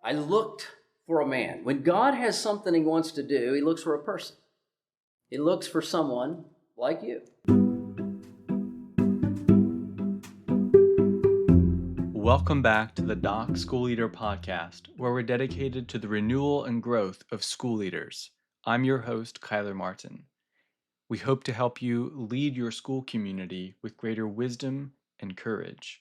I looked for a man. When God has something he wants to do, he looks for a person. He looks for someone like you. Welcome back to the Doc School Leader Podcast, where we're dedicated to the renewal and growth of school leaders. I'm your host, Kyler Martin. We hope to help you lead your school community with greater wisdom and courage.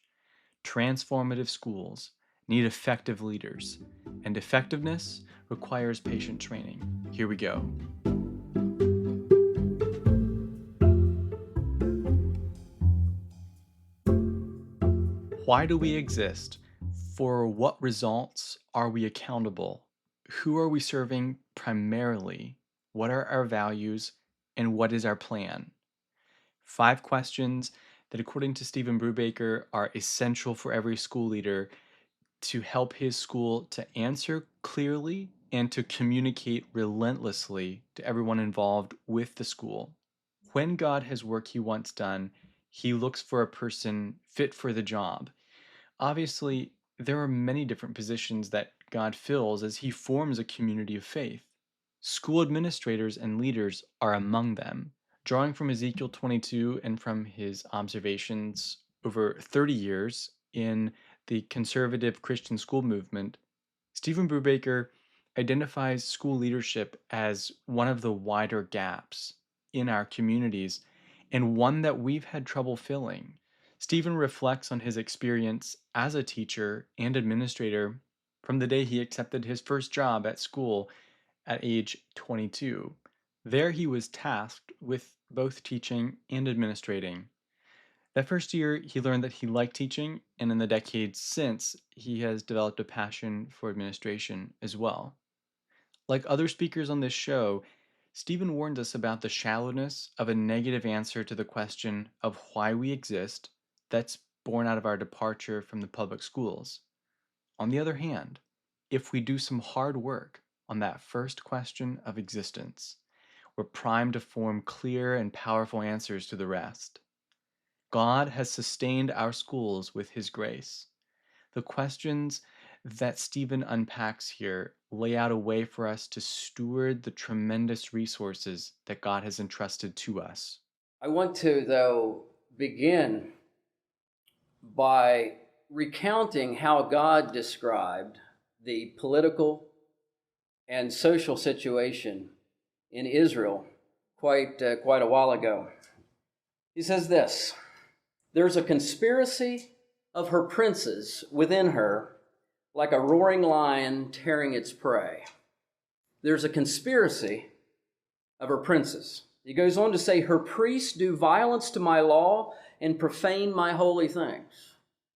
Transformative schools need effective leaders, and effectiveness requires patient training. Here we go. Why do we exist? For what results are we accountable? Who are we serving primarily? What are our values? And what is our plan? 5 questions that, according to Steven Brubaker, are essential for every school leader to help his school to answer clearly and to communicate relentlessly to everyone involved with the school. When God has work he wants done, he looks for a person fit for the job. Obviously, there are many different positions that God fills as he forms a community of faith. School administrators and leaders are among them. Drawing from Ezekiel 22 and from his observations over 30 years in the conservative Christian school movement, Steven Brubaker identifies school leadership as one of the wider gaps in our communities and one that we've had trouble filling. Steven reflects on his experience as a teacher and administrator from the day he accepted his first job at school at age 22. There he was tasked with both teaching and administrating. That first year, he learned that he liked teaching, and in the decades since, he has developed a passion for administration as well. Like other speakers on this show, Steven warned us about the shallowness of a negative answer to the question of why we exist that's born out of our departure from the public schools. On the other hand, if we do some hard work on that first question of existence, we're primed to form clear and powerful answers to the rest. God has sustained our schools with his grace. The questions that Steven unpacks here lay out a way for us to steward the tremendous resources that God has entrusted to us. I want to, though, begin by recounting how God described the political and social situation in Israel quite a while ago. He says this: "There's a conspiracy of her princes within her, like a roaring lion tearing its prey." There's a conspiracy of her princes. He goes on to say, "Her priests do violence to my law and profane my holy things."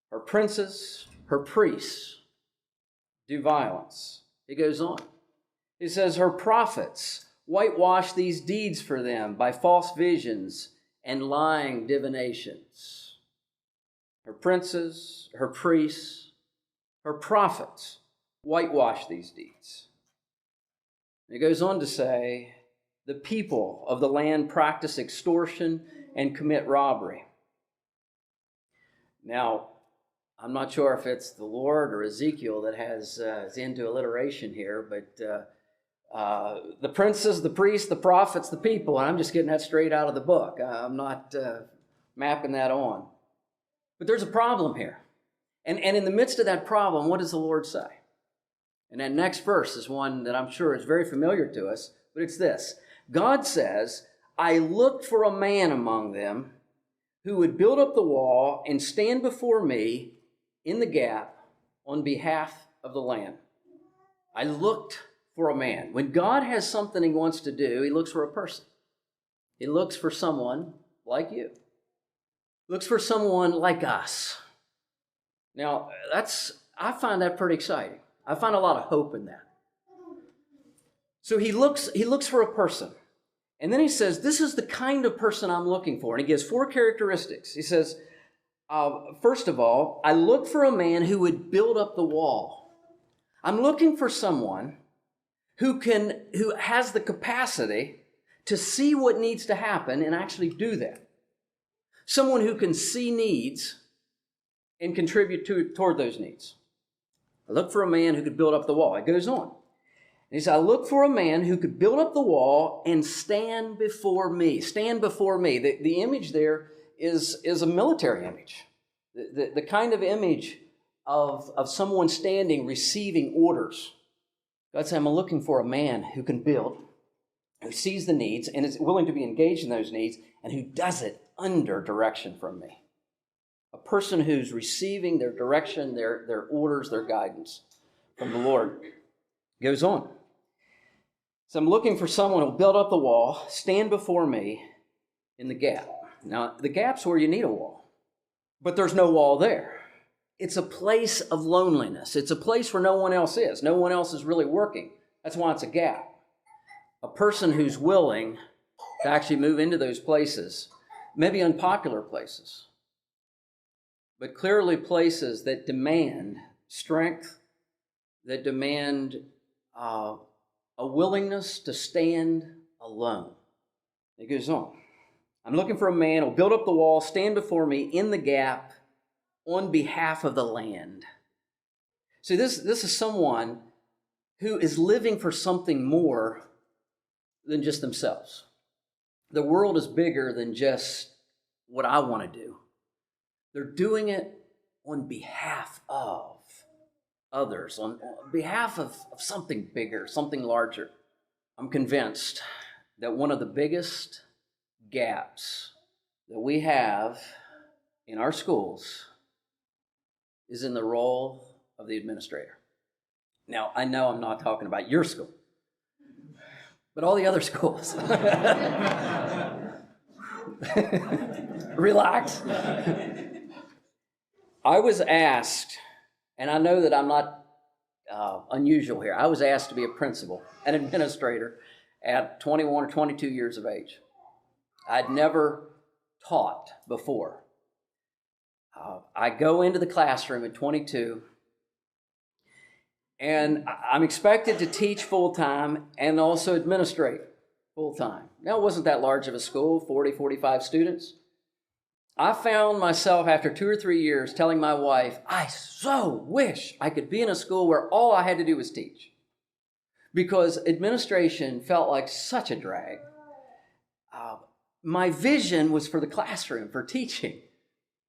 Her princes, her priests do violence. He goes on. He says, "Her prophets whitewash these deeds for them by false visions and lying divinations." Her princes, her priests, her prophets whitewash these deeds. And he goes on to say, "The people of the land practice extortion and commit robbery." Now, I'm not sure if it's the Lord or Ezekiel that has is into alliteration here, but the princes, the priests, the prophets, the people, and I'm just getting that straight out of the book. I'm not mapping that on. But there's a problem here. And in the midst of that problem, what does the Lord say? And that next verse is one that I'm sure is very familiar to us, but it's this. God says, "I looked for a man among them who would build up the wall and stand before me in the gap on behalf of the land." I looked for a man. When God has something he wants to do, he looks for a person. He looks for someone like you. He looks for someone like us. Now, I find that pretty exciting. I find a lot of hope in that. So he looks for a person. And then he says, this is the kind of person I'm looking for. And he gives 4 characteristics. He says, first of all, I look for a man who would build up the wall. I'm looking for someone who has the capacity to see what needs to happen and actually do that. Someone who can see needs and contribute toward those needs. I looked for a man who could build up the wall. It goes on. And he said, I looked for a man who could build up the wall and stand before me. Stand before me. The image there is a military image. The kind of image of someone standing, receiving orders. God said, I'm looking for a man who can build, who sees the needs and is willing to be engaged in those needs, and who does it under direction from me. A person who's receiving their direction, their orders, their guidance from the Lord. Goes on. So I'm looking for someone who will build up the wall, stand before me in the gap. Now, the gap's where you need a wall, but there's no wall there. It's a place of loneliness. It's a place where no one else is. No one else is really working. That's why it's a gap. A person who's willing to actually move into those places, maybe unpopular places, but clearly places that demand strength, that demand a willingness to stand alone. It goes on. I'm looking for a man who will build up the wall, stand before me in the gap on behalf of the land. See, this is someone who is living for something more than just themselves. The world is bigger than just what I want to do. They're doing it on behalf of others, on behalf of something bigger, something larger. I'm convinced that one of the biggest gaps that we have in our schools is in the role of the administrator. Now, I know I'm not talking about your school, but all the other schools. Relax. I was asked, and I know that I'm not unusual here, I was asked to be a principal, an administrator, at 21 or 22 years of age. I'd never taught before. I go into the classroom at 22, and I'm expected to teach full-time and also administrate full-time. Now, it wasn't that large of a school, 40, 45 students. I found myself after 2 or 3 years telling my wife, I so wish I could be in a school where all I had to do was teach, because administration felt like such a drag. My vision was for the classroom, for teaching,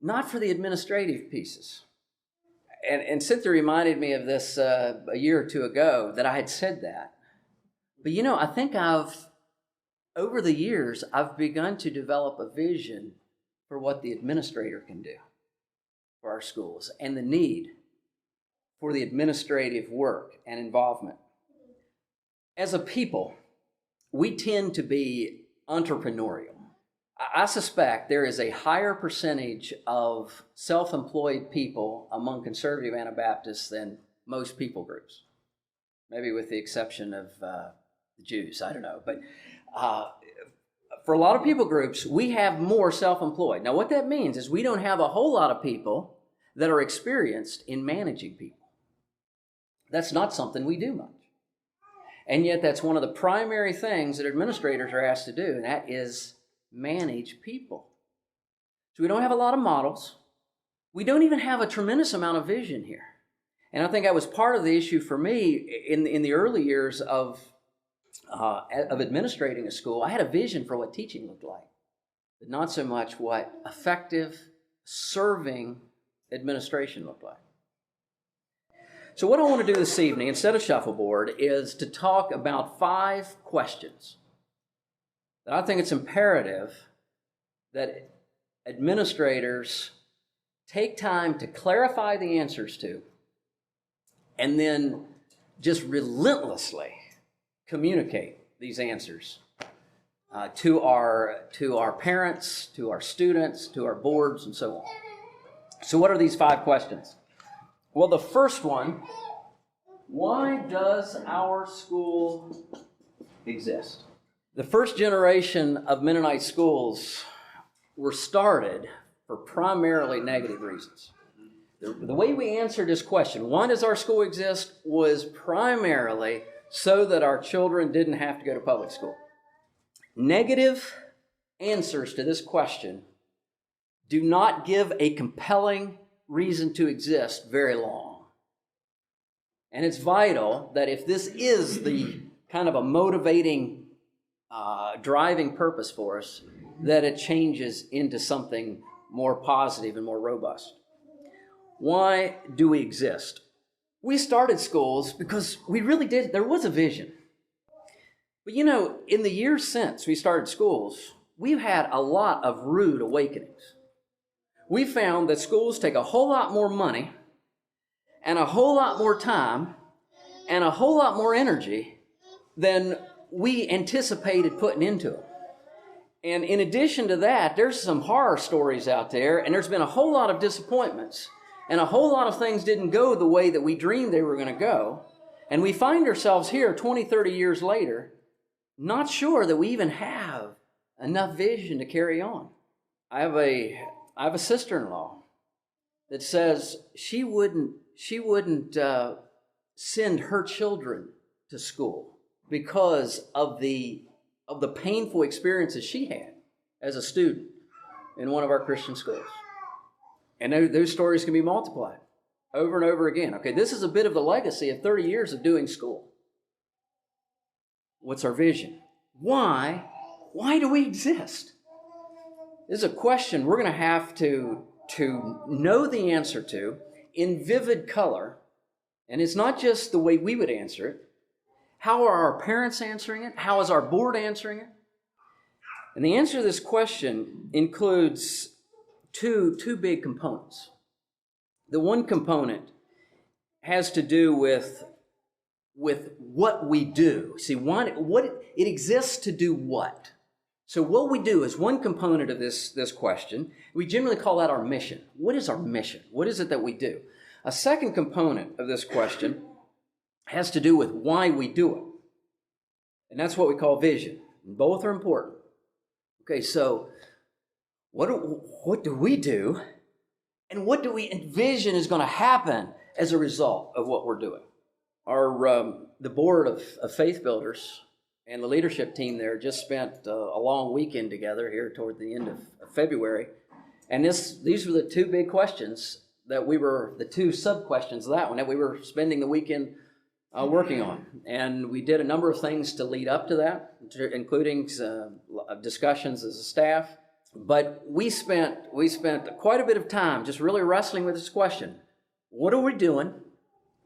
not for the administrative pieces. And Cynthia reminded me of this a year or two ago, that I had said that. But I think over the years, I've begun to develop a vision for what the administrator can do for our schools and the need for the administrative work and involvement. As a people, we tend to be entrepreneurial. I suspect there is a higher percentage of self-employed people among conservative Anabaptists than most people groups, maybe with the exception of the Jews, I don't know. But for a lot of people groups, we have more self-employed. Now, what that means is we don't have a whole lot of people that are experienced in managing people. That's not something we do much. And yet that's one of the primary things that administrators are asked to do, and that is manage people. So we don't have a lot of models. We don't even have a tremendous amount of vision here. And I think that was part of the issue for me in the early years of administrating a school. I had a vision for what teaching looked like, but not so much what effective serving administration looked like. So what I want to do this evening, instead of shuffleboard, is to talk about 5 questions that I think it's imperative that administrators take time to clarify the answers to, and then just relentlessly communicate these answers to our parents, to our students, to our boards, and so on. So what are these 5 questions? Well, the first one, why does our school exist? The first generation of Mennonite schools were started for primarily negative reasons. The way we answered this question, why does our school exist, was primarily so that our children didn't have to go to public school. Negative answers to this question do not give a compelling reason to exist very long. And it's vital that if this is the kind of a motivating, driving purpose for us, that it changes into something more positive and more robust. Why do we exist? We started schools because we really did, there was a vision. But you know, in the years since we started schools, we've had a lot of rude awakenings. We found that schools take a whole lot more money and a whole lot more time and a whole lot more energy than we anticipated putting into them. And in addition to that, there's some horror stories out there, and there's been a whole lot of disappointments, and a whole lot of things didn't go the way that we dreamed they were going to go. And we find ourselves here 20, 30 years later, not sure that we even have enough vision to carry on. I have a sister-in-law that says she wouldn't send her children to school because of the painful experiences she had as a student in one of our Christian schools. And those stories can be multiplied over and over again. Okay, this is a bit of the legacy of 30 years of doing school. What's our vision? Why do we exist? This is a question we're going to have to know the answer to in vivid color. And it's not just the way we would answer it. How are our parents answering it? How is our board answering it? And the answer to this question includes two big components. The one component has to do with what we do. See, it exists to do what? So what we do is one component of this question. We generally call that our mission. What is our mission? What is it that we do? A second component of this question has to do with why we do it. And that's what we call vision. Both are important. Okay, so what do we do? And what do we envision is going to happen as a result of what we're doing? The board of Faith Builders and the leadership team there just spent a long weekend together here toward the end of February. And these were the two big questions the two sub-questions of that one that we were spending the weekend working on. And we did a number of things to lead up to that, including discussions as a staff. But we spent quite a bit of time just really wrestling with this question. What are we doing?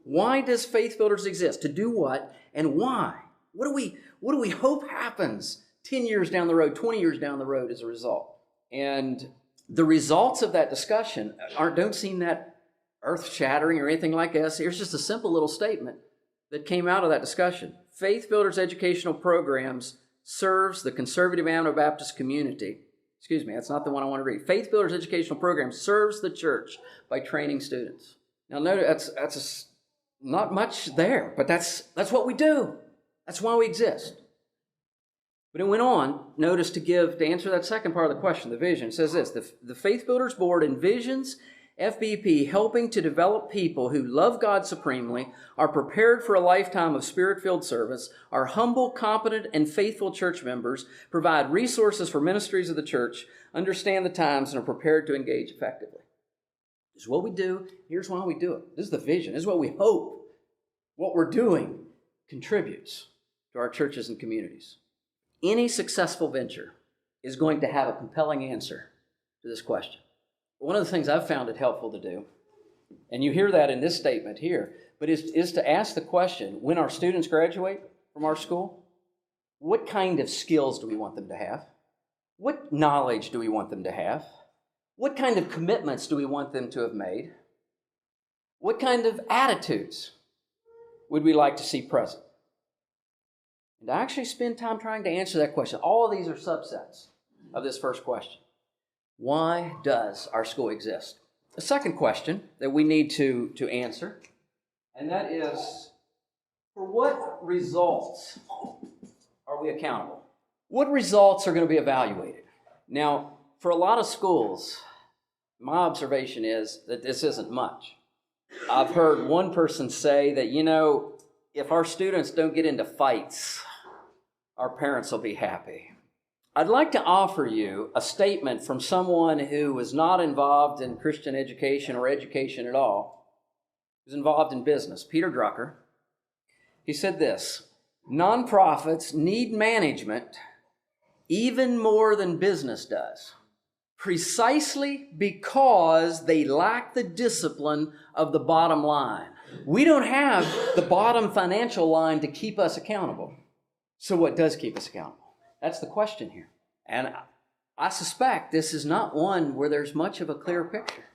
Why does Faith Builders exist? To do what? And why? What do we hope happens 10 years down the road, 20 years down the road as a result? And the results of that discussion don't seem that earth-shattering or anything like this. Here's just a simple little statement that came out of that discussion. Faith Builders Educational Programs serves the conservative Anabaptist community. Excuse me, that's not the one I want to read. Faith Builders Educational Program serves the church by training students. Now, notice that's not much there, but that's what we do. That's why we exist. But it went on, notice, to answer that second part of the question, the vision. It says this: the Faith Builders Board envisions FBP helping to develop people who love God supremely, are prepared for a lifetime of spirit-filled service, are humble, competent, and faithful church members, provide resources for ministries of the church, understand the times, and are prepared to engage effectively. This is what we do. Here's why we do it. This is the vision. This is what we hope what we're doing contributes to our churches and communities. Any successful venture is going to have a compelling answer to this question. One of the things I've found it helpful to do, and you hear that in this statement here, but is to ask the question, when our students graduate from our school, what kind of skills do we want them to have? What knowledge do we want them to have? What kind of commitments do we want them to have made? What kind of attitudes would we like to see present? And I actually spend time trying to answer that question. All of these are subsets of this first question. Why does our school exist? The second question that we need to answer, and that is, for what results are we accountable? What results are going to be evaluated? Now, for a lot of schools, my observation is that this isn't much. I've heard one person say that, if our students don't get into fights, our parents will be happy. I'd like to offer you a statement from someone who was not involved in Christian education or education at all, who's involved in business, Peter Drucker. He said this: nonprofits need management even more than business does, precisely because they lack the discipline of the bottom line. We don't have the bottom financial line to keep us accountable. So what does keep us accountable? That's the question here. And I suspect this is not one where there's much of a clear picture.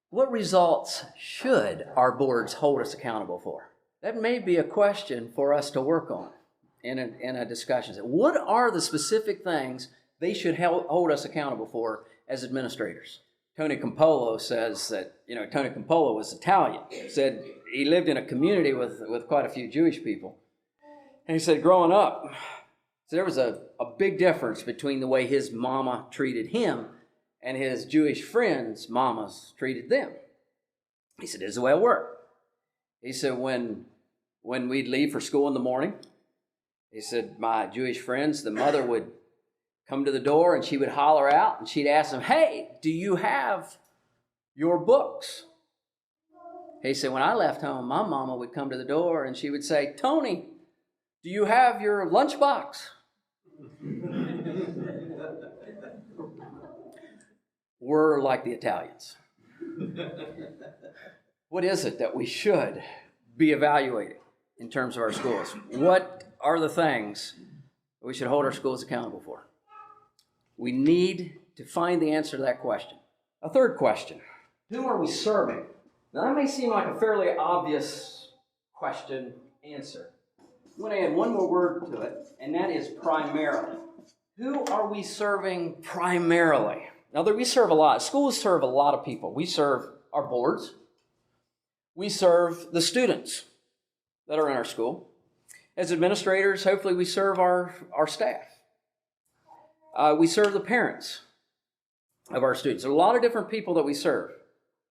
What results should our boards hold us accountable for? That may be a question for us to work on in a discussion. What are the specific things they should hold us accountable for as administrators? Tony Campolo says that, Tony Campolo was Italian. Said he lived in a community with quite a few Jewish people. And he said growing up, there was a big difference between the way his mama treated him and his Jewish friends' mamas treated them. He said, this is the way it worked. He said, when we'd leave for school in the morning, he said, my Jewish friends, the mother would come to the door and she would holler out and she'd ask them, hey, do you have your books? He said, when I left home, my mama would come to the door and she would say, Tony, do you have your lunchbox? We're like the Italians. What is it that we should be evaluating in terms of our schools? What are the things that we should hold our schools accountable for? We need to find the answer to that question. A third question: who are we serving? Now, that may seem like a fairly obvious question answer. I'm going to add one more word to it, and that is primarily. Who are we serving primarily? Now, we serve a lot. Schools serve a lot of people. We serve our boards. We serve the students that are in our school. As administrators, hopefully we serve our staff. We serve the parents of our students. There are a lot of different people that we serve.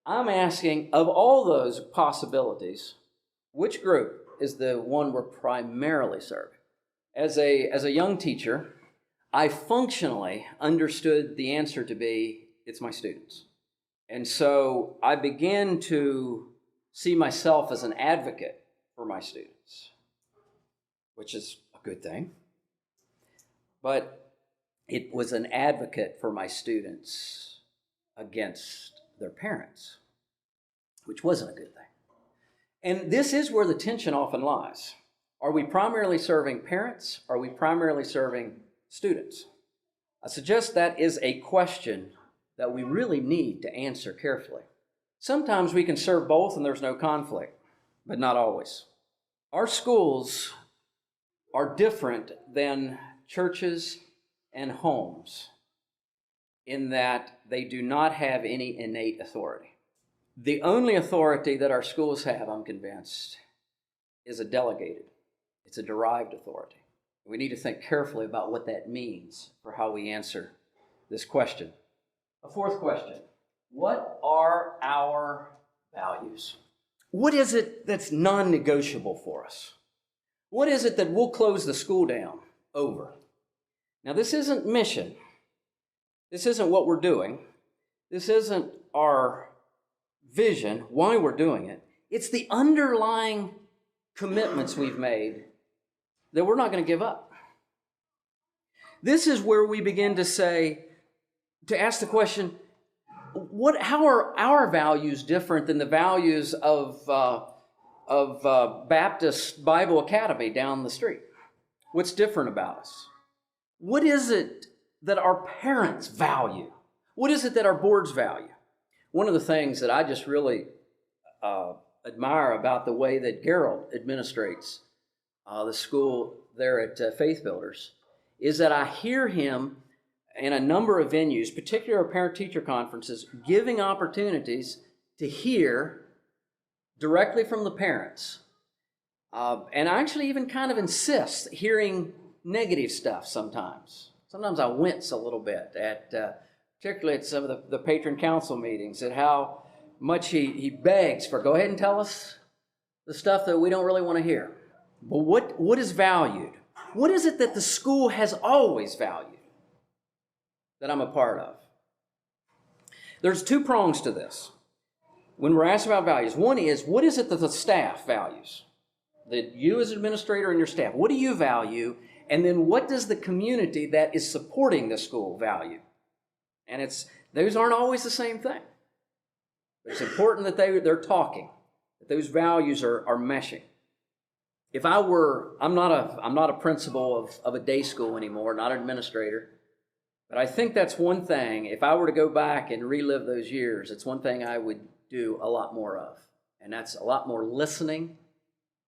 I'm asking, of all those possibilities, which group is the one we're primarily serving? As a young teacher, I functionally understood the answer to be, it's my students. And so I began to see myself as an advocate for my students, which is a good thing. But it was an advocate for my students against their parents, which wasn't a good thing. And this is where the tension often lies. Are we primarily serving parents? Are we primarily serving students? I suggest that is a question that we really need to answer carefully. Sometimes we can serve both and there's no conflict, but not always. Our schools are different than churches and homes in that they do not have any innate authority. The only authority that our schools have, I'm convinced, is a delegated. It's a derived authority. We need to think carefully about what that means for how we answer this question. A fourth question: what are our values? What is it that's non-negotiable for us? What is it that we'll close the school down over? Now, this isn't mission. This isn't what we're doing. This isn't our vision, why we're doing it. It's the underlying commitments we've made that we're not going to give up. This is where we begin to ask the question, how are our values different than the values of Baptist Bible Academy down the street? What's different about us? What is it that our parents value? What is it that our boards value? One of the things that I just really admire about the way that Gerald administrates the school there at Faith Builders is that I hear him in a number of venues, particularly our parent-teacher conferences, giving opportunities to hear directly from the parents. And I actually even kind of insist hearing negative stuff sometimes. Sometimes I wince a little bit at, particularly at some of the patron council meetings, at how much he begs for, go ahead and tell us the stuff that we don't really want to hear. But what is valued? What is it that the school has always valued that I'm a part of? There's two prongs to this. when we're asked about values, one is, what is it that the staff values? That you as administrator and your staff, what do you value? And then what does the community that is supporting the school value? And those aren't always the same thing. But it's important that they're talking, that those values are meshing. If I'm not a principal of a day school anymore, not an administrator, but I think that's one thing, if I were to go back and relive those years, it's one thing I would do a lot more of. And that's a lot more listening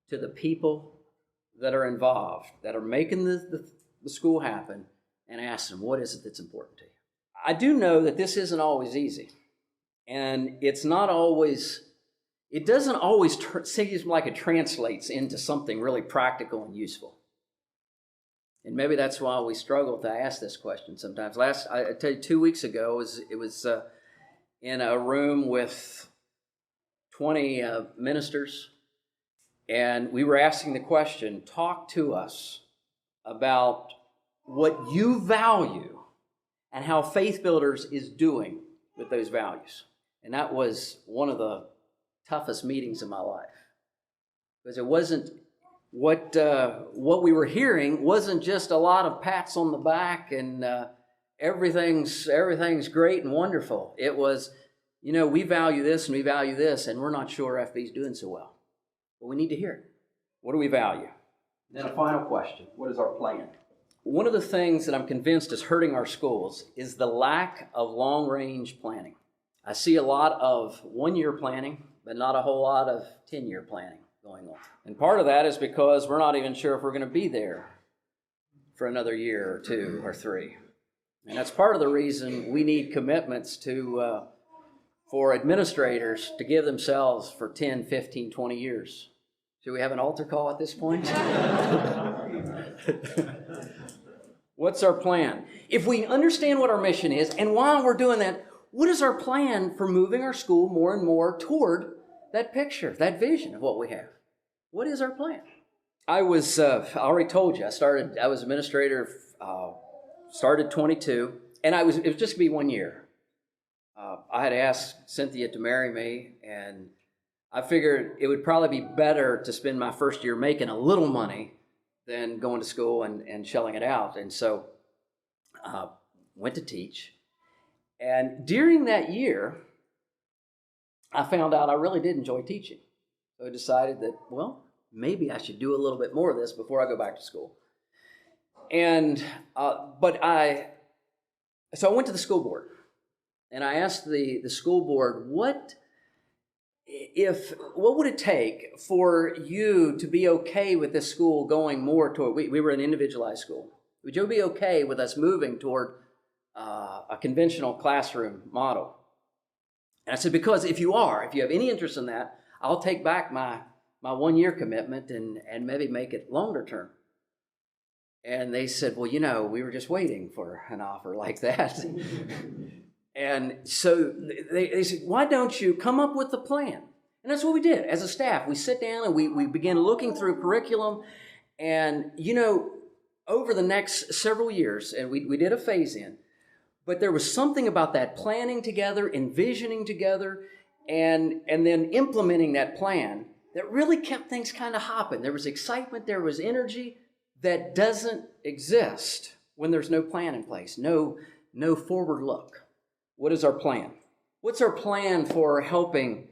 to the people that are involved, that are making the school happen, and ask them, what is it that's important to you? I do know that this isn't always easy. And it doesn't always seem like it translates into something really practical and useful. And maybe that's why we struggle to ask this question sometimes. I tell you, 2 weeks ago, it was in a room with 20 ministers, and we were asking the question, talk to us about what you value and how Faith Builders is doing with those values. And that was one of the toughest meetings of my life, because it wasn't what we were hearing wasn't just a lot of pats on the back and everything's great and wonderful. It was, we value this and we value this, and we're not sure FB's doing so well. But we need to hear it. What do we value? Then a final question: what is our plan? One of the things that I'm convinced is hurting our schools is the lack of long-range planning. I see a lot of one-year planning, but not a whole lot of 10-year planning going on. And part of that is because we're not even sure if we're going to be there for another year or 2 or 3. And that's part of the reason we need commitments for administrators to give themselves for 10, 15, 20 years. Should we have an altar call at this point? What's our plan? If we understand what our mission is, and while we're doing that, what is our plan for moving our school more and more toward that picture, that vision of what we have? What is our plan? I already told you, I was administrator, started 22, and it was just going to be 1 year. I had asked Cynthia to marry me, and I figured it would probably be better to spend my first year making a little money than going to school and shelling it out. And so went to teach. And during that year, I found out I really did enjoy teaching. So I decided that, well, maybe I should do a little bit more of this before I go back to school. And so I went to the school board, and I asked the school board, what would it take for you to be okay with this school going more toward, we were an individualized school. Would you be okay with us moving toward a conventional classroom model? And I said, because if you have any interest in that, I'll take back my 1 year commitment and maybe make it longer term. And they said, well, we were just waiting for an offer like that. And so they said, why don't you come up with a plan? And that's what we did. As a staff, we sit down and we began looking through curriculum. And, over the next several years, and we did a phase in, but there was something about that planning together, envisioning together, and then implementing that plan that really kept things kind of hopping. There was excitement, there was energy that doesn't exist when there's no plan in place, no forward look. What is our plan? What's our plan for helping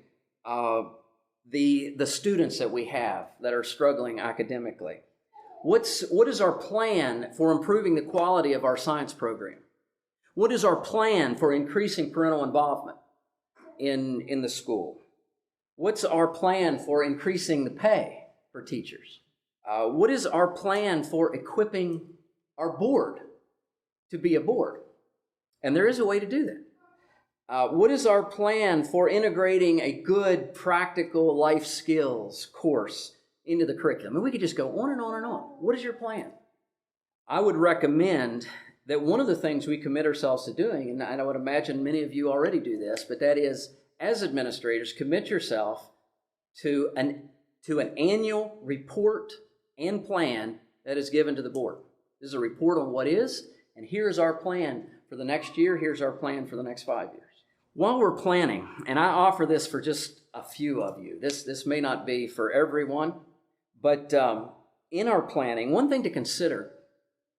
the students that we have that are struggling academically? What is our plan for improving the quality of our science program? What is our plan for increasing parental involvement in the school? What's our plan for increasing the pay for teachers? What is our plan for equipping our board to be a board? And there is a way to do that. What is our plan for integrating a good practical life skills course into the curriculum? And we could just go on and on and on. What is your plan? I would recommend that one of the things we commit ourselves to doing, and I would imagine many of you already do this, but that is, as administrators, commit yourself to an annual report and plan that is given to the board. This is a report on what is, and here's our plan for the next year, here's our plan for the next 5 years. While we're planning, and I offer this for just a few of you, this may not be for everyone, but in our planning, one thing to consider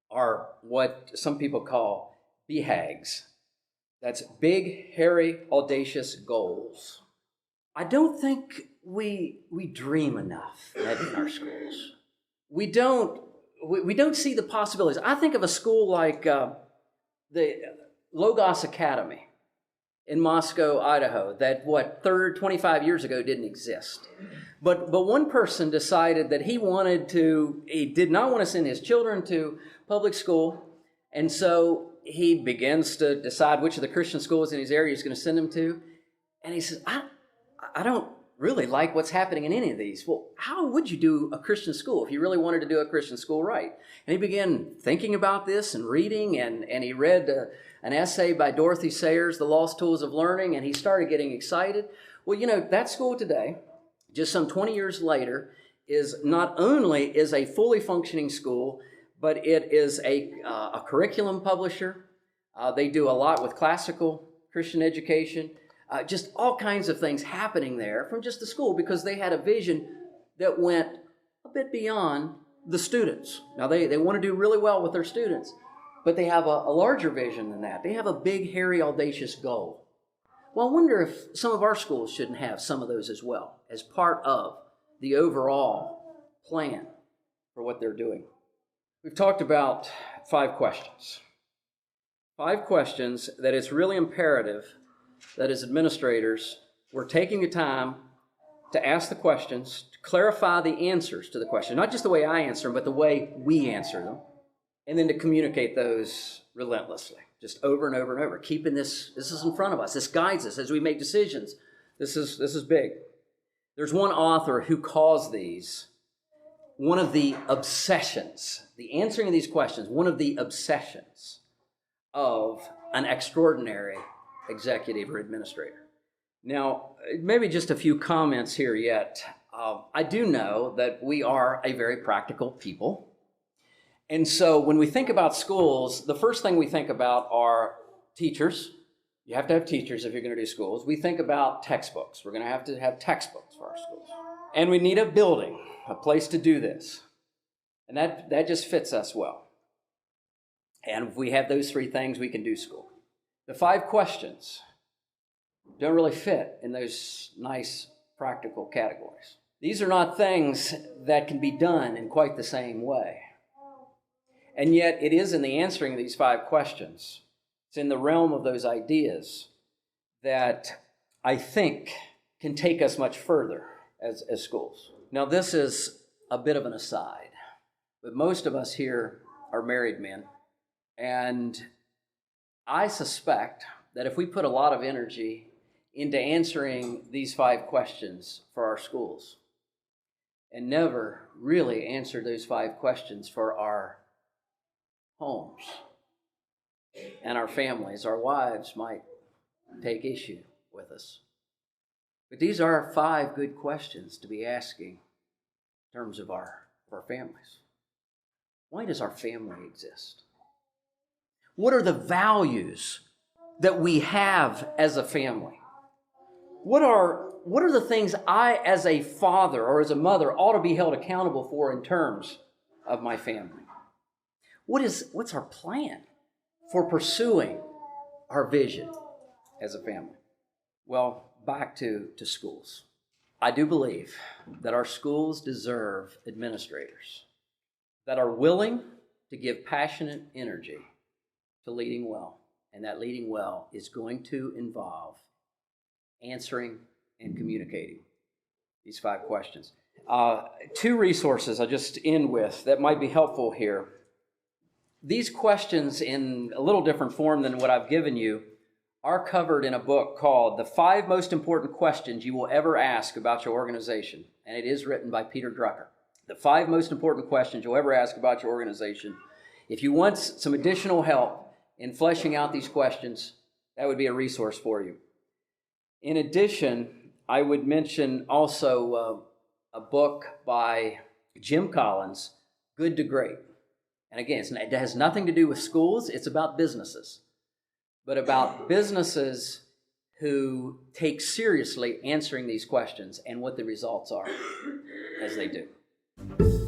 are what some people call BHAGs. That's big, hairy, audacious goals. I don't think we dream enough in our schools. We don't see the possibilities. I think of a school like the Logos Academy in Moscow, Idaho, that 25 years ago didn't exist. But one person decided that he did not want to send his children to public school, and so he begins to decide which of the Christian schools in his area he's going to send them to. And he says, I don't really like what's happening in any of these. Well, how would you do a Christian school if you really wanted to do a Christian school right? And he began thinking about this and reading, and he read an essay by Dorothy Sayers, The Lost Tools of Learning, and he started getting excited. Well, that school today, just some 20 years later, is not only is a fully functioning school, but it is a curriculum publisher. They do a lot with classical Christian education. Just all kinds of things happening there from just the school because they had a vision that went a bit beyond the students. Now, they want to do really well with their students, but they have a larger vision than that. They have a big, hairy, audacious goal. Well, I wonder if some of our schools shouldn't have some of those as well as part of the overall plan for what they're doing. We've talked about 5 questions. 5 questions that it's really imperative that as administrators, we're taking the time to ask the questions, to clarify the answers to the question, not just the way I answer them, but the way we answer them, and then to communicate those relentlessly, just over and over and over, keeping this is in front of us. This guides us as we make decisions. This is big. There's one author who calls these one of the obsessions, the answering of these questions, one of the obsessions of an extraordinary executive or administrator. Now, maybe just a few comments here yet. I do know that we are a very practical people. And so when we think about schools, the first thing we think about are teachers. You have to have teachers if you're going to do schools. We think about textbooks. We're going to have textbooks for our schools. And we need a building, a place to do this. And that just fits us well. And if we have those 3 things, we can do school. The 5 questions don't really fit in those nice practical categories. These are not things that can be done in quite the same way. And yet it is in the answering of these 5 questions, it's in the realm of those ideas that I think can take us much further as schools. Now, this is a bit of an aside, but most of us here are married men, and I suspect that if we put a lot of energy into answering these 5 questions for our schools and never really answered those 5 questions for our homes and our families, our wives might take issue with us. But these are 5 good questions to be asking in terms of our families. Why does our family exist? What are the values that we have as a family? What are the things I, as a father or as a mother, ought to be held accountable for in terms of my family? What's our plan for pursuing our vision as a family? Well, back to schools. I do believe that our schools deserve administrators that are willing to give passionate energy to leading well. And that leading well is going to involve answering and communicating these 5 questions. 2 resources I'll just end with that might be helpful here. These questions, in a little different form than what I've given you, are covered in a book called The 5 Most Important Questions You Will Ever Ask About Your Organization. And it is written by Peter Drucker. The 5 Most Important Questions You'll Ever Ask About Your Organization. If you want some additional help in fleshing out these questions, that would be a resource for you. In addition, I would mention also a book by Jim Collins, Good to Great. And again, it has nothing to do with schools. It's about businesses. But about businesses who take seriously answering these questions and what the results are as they do.